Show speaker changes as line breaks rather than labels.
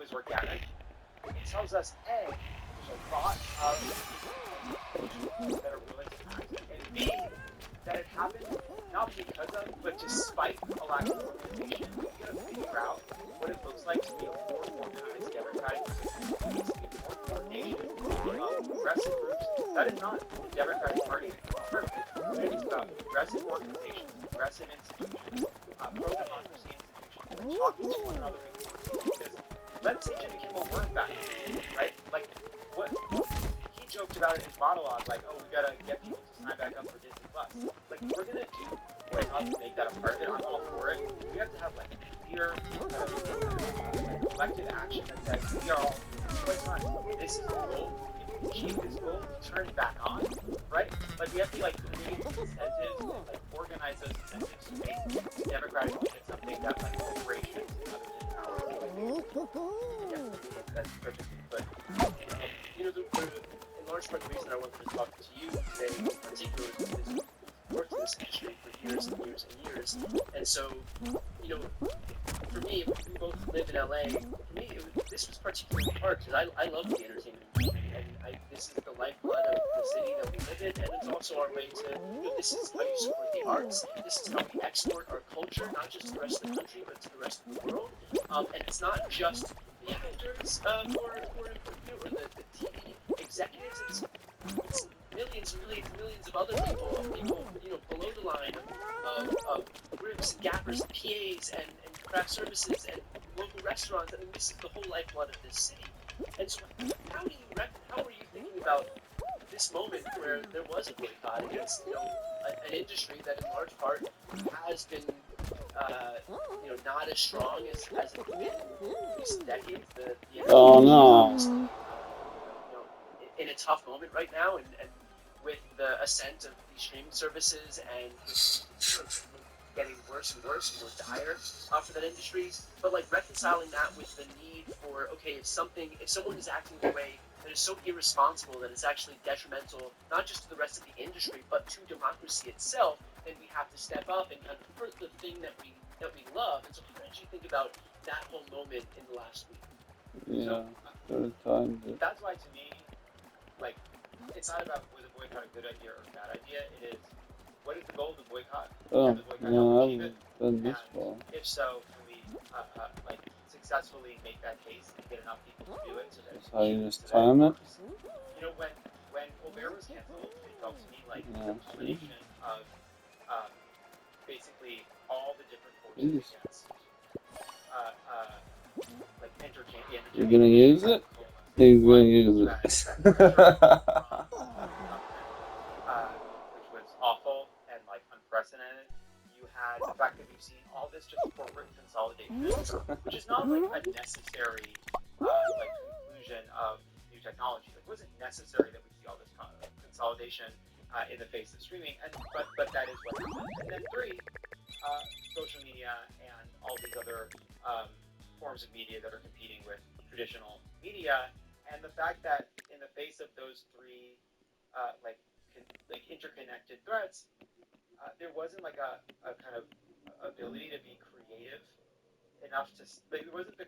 was organic, it tells us A, there's a lot of people that are willing to act, and B, that it happened not because of, but despite a lack of organization. We gotta figure out what it looks like to be a more organized democratic system. It needs to be more coordination of progressive groups. That is not the Democratic Party perfect, but it is about progressive organizations, progressive institutions, pro-democracy institutions, that are talking to one another in groups. Because let's say Jimmy Kimmel weren't back, right? Like, what he joked about in his monologue, like, oh, we gotta get people to sign back up for Disney Plus. Like, we're gonna do boycotts to make that a part of it. I'm all for it. We have to have like clear, collective action that says we are all boycotting. This is the goal. If we achieve this goal, we turn it back on, right? Like we have to like create incentives and like organize those incentives to make democratic movement something that like corporations and other power. Yeah, that's perfectly put. In large part, the reason I wanted to talk to you today, in particular, is because I've worked in this industry for years and years and years, and so, for me, we both live in LA. For me, this was particularly hard because I love the entertainment industry, and this is the lifeblood of the city that we live in, and it's also our way to. This is how you support the arts. This is how we export our culture, not just to the rest of the country, but to the rest of the world. And it's not just the actors or the TV executives. It's millions and millions and millions of other people below the line of groups and gappers and PAs and craft services and local restaurants. I mean, this is the whole lifeblood of this city. And so, how are you thinking about this moment where there was a boycott against an industry that in large part has been not as strong as it's been in recent decades. The
Oh
entertainment industry is
no.
obviously in a tough moment right now, and with the ascent of these streaming services and getting worse and worse and more dire for that industry. But like reconciling that with the need for if someone is acting in a way that is so irresponsible that it's actually detrimental not just to the rest of the industry but to democracy itself, then we have to step up and kind of hurt the thing that we love. And so, how did you think about that whole moment in the last week?
Yeah.
So
Third time.
that's why to me, like, it's not about was a boycott a good idea or a bad idea. It is what is the goal of the boycott?
Oh
Can the boycott help
no, I
achieve it?
haven't done this
And
far.
if so, can we like successfully make that case and get enough people to do it so that
That's how you
so
just
that it
time it.
works? When Colbert was canceled, it felt to me like
Yeah.
the
See.
culmination of um, basically all the different forces
Jeez.
against like the
You're
entertainment
gonna
industry
use it?
coalesced.
He's gonna
One,
use
you
it.
had pressure from the government, which was awful and like unprecedented. You had the fact that we've seen all this just corporate consolidation, which is not like a necessary like conclusion of new technology. Like, it wasn't necessary that we see all this consolidation in the face of streaming, and but that is what happened. And then three, social media and all these other forms of media that are competing with traditional media, and the fact that in the face of those three like interconnected threats, there wasn't like a kind of ability to be creative enough to like, there wasn't the